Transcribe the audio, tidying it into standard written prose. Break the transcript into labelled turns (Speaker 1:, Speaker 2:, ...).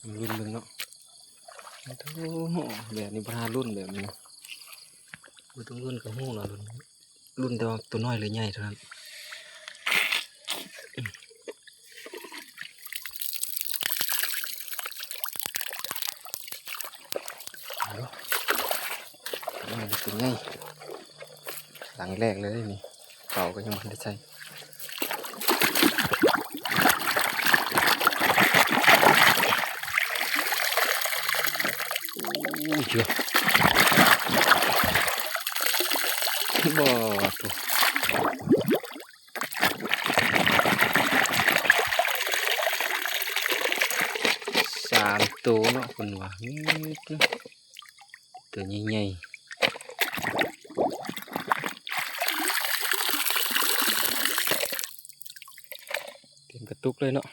Speaker 1: รุ่นมึงเนาะโอ้โหแบบนี้ประธานรุ่นแบบนี้นะกูต้องรุ่นกับหู้เนาะรุ่นแต่ว่าตัวน้อยหรือใหญ่เท่านั้นนี่ตัวใหญ่หลังแรกเลยนี่เก่าก็ยังไม่ได้ใช้เชื่อบ่ตัว3 ตัวเนาะคนว่าตัวใหญ่ๆเต็มกระตุกเลยเนาะ